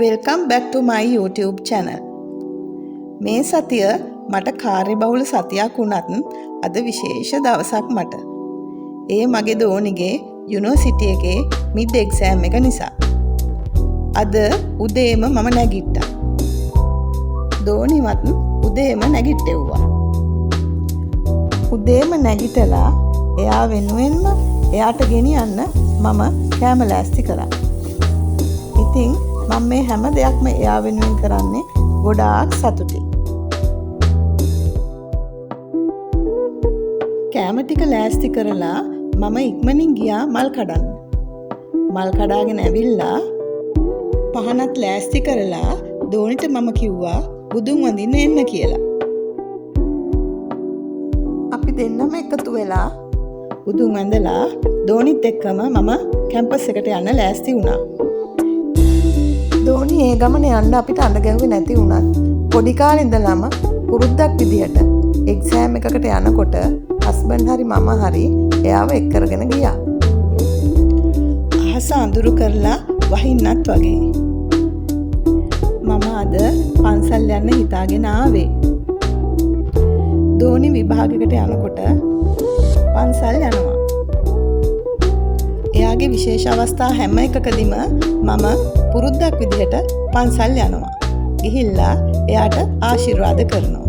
Welcome back to my YouTube channel. මේ සතිය මට කාර්යබහුල සතියක් වුණත් අද විශේෂ දවසක් මට. ඒ මගේ දෝනිගේ යුනිවර්සිටි එකේ මිඩ් එක්සෑම් එක නිසා. අද උදේම මම නැගිට්ටා. දෝනිවත් උදේම නැගිට්ටෙව්වා. උදේම නැගිටලා එයා වෙනුවෙන්ම එයාට ගෙනියන්න මම කෑම ලෑස්ති කරා. ඉතින් මම මේ හැම දෙයක්ම එයා වෙනුවෙන් කරන්නේ ගොඩාක් සතුටින්. කෑම ටික ලෑස්ති කරලා මම ඉක්මනින් ගියා මල් කඩන්න. මල් කඩාගෙන ඇවිල්ලා පහනත් ලෑස්ති කරලා දෝනිට මම කිව්වා බුදුන් වඳින්න එන්න කියලා. අපි දෙන්නම එකතු වෙලා බුදුන් වඳලා දෝනිත් එක්කම මම කැම්පස් එකට යන්න ලෑස්ති වුණා. දෝනි ඒ ගමන යන්න අපිට අඬ ගැහුවේ නැති වුණත් පොඩි කාලේ ඉඳලම පුරුද්දක් විදියට එක්සෑම් එකකට යනකොට හස්බන්ඩ් හරි මම හරි එයාව එක් කරගෙන ගියා. අහස අඳුරු කරලා වහින්නත් වගේ. මම අද පන්සල් යන්න හිතාගෙන ආවේ. දෝනි විභාගයකට යනකොට පන්සල් යනවා. එයාගේ විශේෂ අවස්ථා හැම එකකදීම මම පුරුද්දක් විදිහට පන්සල් යනවා. ගිහිල්ලා එයාට ආශිර්වාද කරනවා.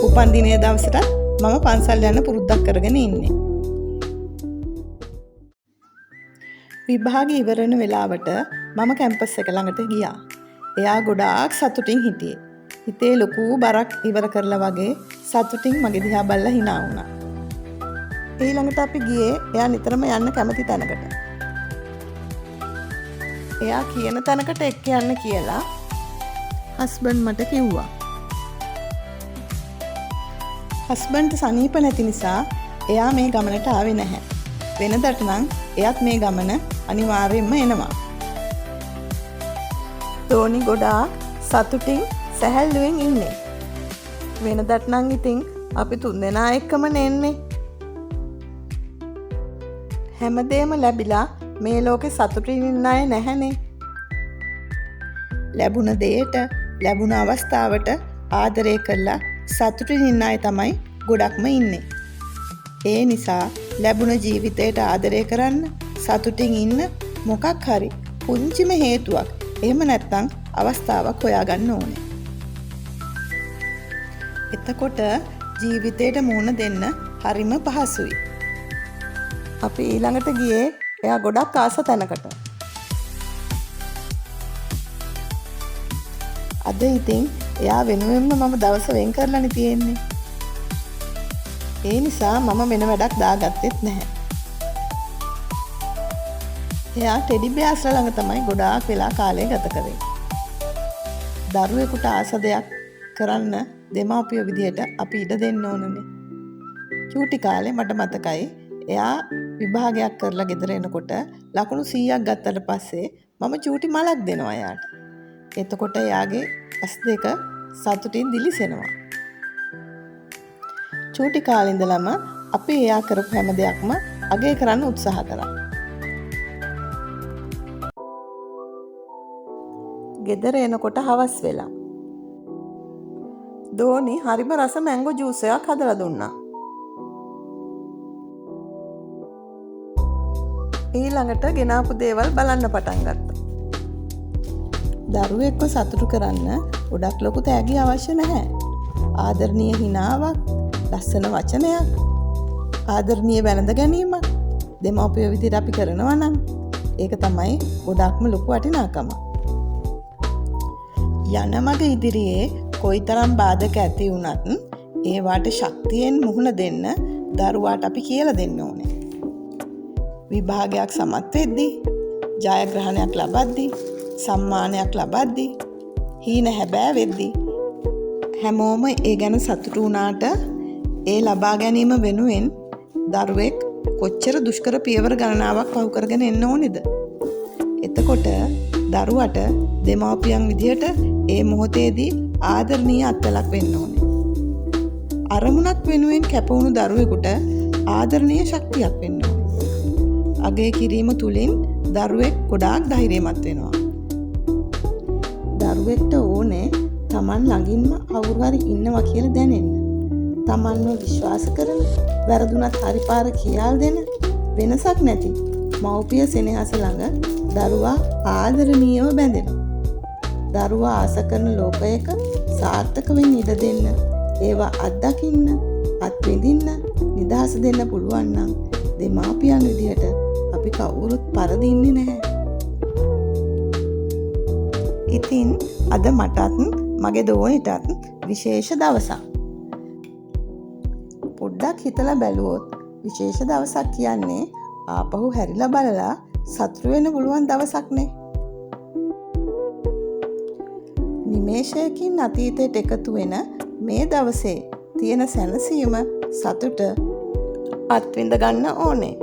උපන්දිනයේ දවසට මම පන්සල් යන්න පුරුද්දක් කරගෙන ඉන්නේ. විභාගය ඉවර වෙන වෙලාවට මම කැම්පස් එක ළඟට ගියා. එයා ගොඩාක් සතුටින් හිටියේ. හිතේ ලොකු බරක් ඉවර කරලා වගේ සතුටින් මගේ දිහා බලලා hina වුණා. ඊළඟට අපි ගියේ එයා නිතරම යන්න කැමති තැනකට. එයා කියන තැනකට එක්ක යන්න කියලා හස්බන්ඩ් මට කිව්වා. හස්බන්ඩ්ට සනීප නැති නිසා එයා මේ ගමනට ආවේ නැහැ. වෙනදට නම් එයාත් මේ ගමන අනිවාර්යයෙන්ම එනවා. දෝනි ගොඩාක් සතුටින් සැහැල්ලුවෙන් ඉන්නේ. වෙනදට නම් ඉතින් අපි තුන්දෙනා එක්කම නෙන්නේ. හැමදේම ලැබිලා මේ ලෝකේ සතුටින් ඉන්න අය නැහැනේ. ලැබුණ දෙයට ලැබුණ අවස්ථාවට ආදරය කරලා සතුටින් ඉන්න අය තමයි ගොඩක්ම ඉන්නේ. ඒ නිසා ලැබුණ ජීවිතයට ආදරය කරන්න සතුටින් ඉන්න මොකක් හරි පුංචිම හේතුවක් එහෙම නැත්නම් අවස්ථාවක් හොයාගන්න ඕනේ. එතකොට ජීවිතයට මුහුණ දෙන්න හරිම පහසුයි. අපි ඊළඟට ගියේ එයා ගොඩක් ආස තැනකට. අද ඉතින් එයා වෙනුවෙන්ම මම දවස වෙන් කරලානේ තියෙන්නේ. ඒ නිසා මම වෙන වැඩක් දාගත්තෙත් නැහැ. එයා ටෙඩි බෙයාස්ලා ළඟ තමයි ගොඩාක් වෙලා කාලය ගත කරේ. දරුවෙකුට ආස දෙයක් කරන්න දෙමාපියෝ විදියට අපි ඉඩ දෙන්න ඕනනේ. චූටි කාලේ මට මතකයි එයා විභාගයක් කරලා ගෙදර එනකොට ලකුණු 100ක් ගත්තට පස්සේ මම චූටි මලක් දෙනවා එයාට. එතකොට එයාගේ ඇස් දෙක සතුටින් දිලිසෙනවා. චූටි කාලේ ඉඳලම අපි එයා කරපු හැම දෙයක්ම අගය කරන්න උත්සාහ කරා. ගෙදර එනකොට හවස් වෙලා. දෝනි හරිම රස මැංගෝ ජූස් එකක් හදලා දුන්නා. ඊළඟට ගෙනාපු දේවල් බලන්න පටන් ගත්තා. දරුවෙක්ව සතුටු කරන්න ගොඩක් ලොකු තෑගි අවශ්‍ය නැහැ. ආදරණීය හිනාවක්, ලස්සන වචනයක්, ආදරණීය වැළඳ ගැනීමක් දෙමාපියෝ විදිහට අපි කරනවා නම් ඒක තමයි ගොඩක්ම ලොකු වටිනාකම. යන මග ඉදිරියේ කොයිතරම් බාධක ඇති වුණත් ඒවට ශක්තියෙන් මුහුණ දෙන්න දරුවාට අපි කියලා දෙන්න ඕනේ. විභාගයක් සමත් වෙද්දී, ජයග්‍රහණයක් ලබද්දී, සම්මානයක් ලබද්දී, හීන හැබෑ වෙද්දී හැමෝම ඒ ගැන සතුටු වුණාට ඒ ලබා ගැනීම වෙනුවෙන් දරුවෙක් කොච්චර දුෂ්කර පියවර ගණනාවක් පහු කරගෙන එන්න ඕනේද? එතකොට දරුවට දෙමාපියන් විදියට ඒ මොහොතේදී ආදරණීය අත්වලක් වෙන්න ඕනේ. අරමුණක් වෙනුවෙන් කැපවුණු දරුවෙකුට ආදරණීය ශක්තියක් වෙන්න ඕනේ. අගය කිරීම තුළින් දරුවෙක් ගොඩාක් ධෛර්යමත් වෙනවා. දරුවෙක්ට ඕනේ තමන් ළඟින්ම කවුරු හරි ඉන්නවා කියලා දැනෙන්න. තමන්ව විශ්වාස කරන, වැරදුනත් හරි පාර කියාල් දෙන, වෙනසක් නැති මව්පිය සෙනෙහස ළඟ දරුවා ආදරණීයව බැඳෙනවා. දරුවා ආස කරන ලෝකයක සාර්ථක වෙන්න ඉඩ දෙන්න, ඒවා අත්දකින්න, අත්විඳින්න, නිදහස දෙන්න පුළුවන් නම් දෙමාපියන් විදිහට අපි කවුරුත් පරදින්නේ නැහැ. ඉතින් අද මටත් මගේ දෝනිටත් විශේෂ දවසක්. පොඩ්ඩක් හිතලා බැලුවොත් විශේෂ දවසක් කියන්නේ ආපහු හැරිලා බලලා සතුටු වෙන්න පුළුවන් දවසක්නේ. නිමේෂයකින් අතීතයට එකතු වෙන මේ දවසේ තියෙන සැනසීම, සතුට අත්විඳ ගන්න ඕනේ.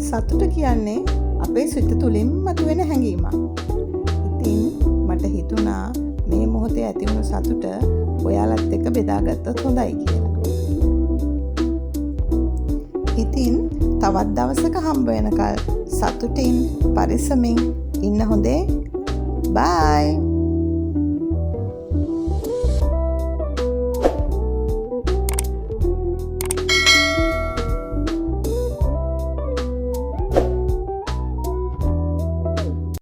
සතුට කියන්නේ අපේ සිත තුළින් මතුවෙන හැඟීමක්. ඉතින් මට හිතුණා මේ මොහොතේ ඇති වුණු සතුට ඔයාලත් එක්ක බෙදාගත්තොත් හොඳයි කියලා. ඉතින් තවත් දවසක හම්බ වෙනකල් සතුටින් පරිස්සමින් ඉන්න හොඳේ. බයි.